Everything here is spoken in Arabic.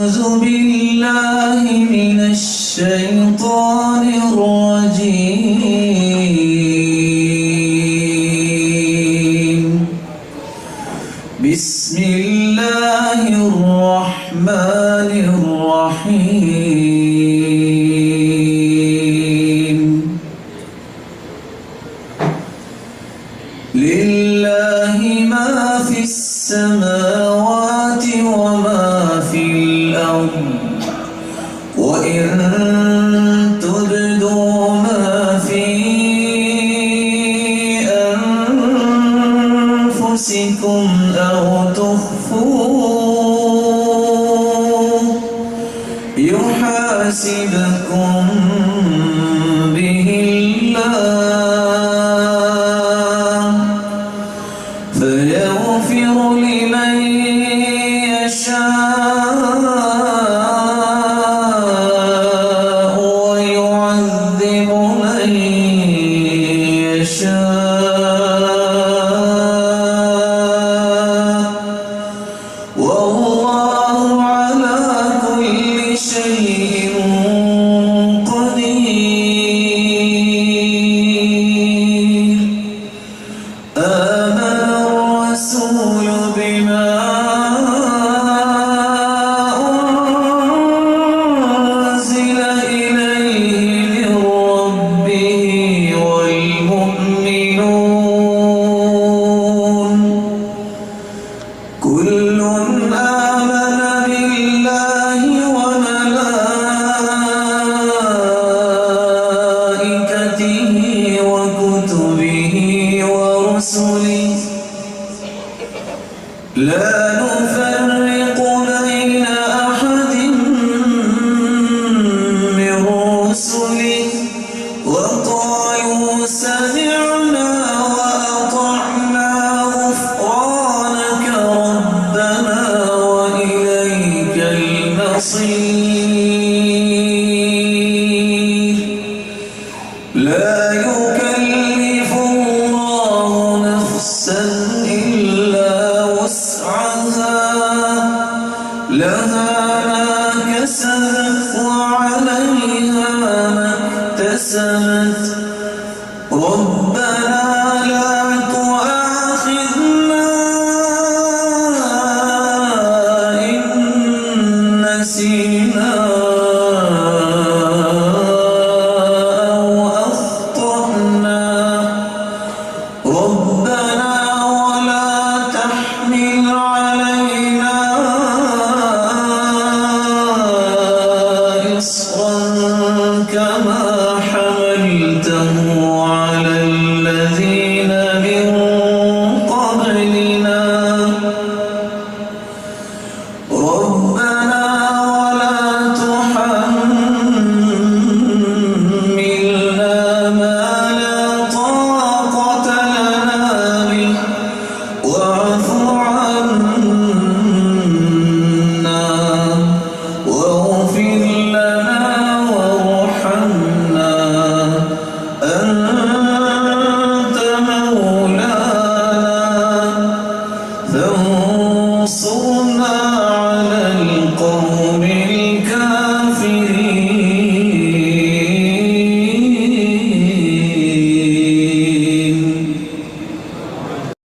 أعوذ بالله من الشيطان الرجيم. بسم الله الرحمن الرحيم. لله ما في السماوات وما في الأرض، وإن تبدوا ما في أنفسكم أو تخفوه يحاسبكم به الله، فيغفر لمن يشاء ويعذب من يشاء، والله على كل شيء قدير. آمن الرسول بما أنزل إليه من ربه والمؤمنون كل آمن بالله وملائكته وكتبه ورسله لا نفرق بين أحد من رسله، وقالوا سمعنا وأطعنا غفرانك ربنا وإليك المصير. لا يكلف الله نفسا إلا وسعها، لها ما كسبت وعليها ما اكتسبت. ربنا لا تؤاخذنا إن نسينا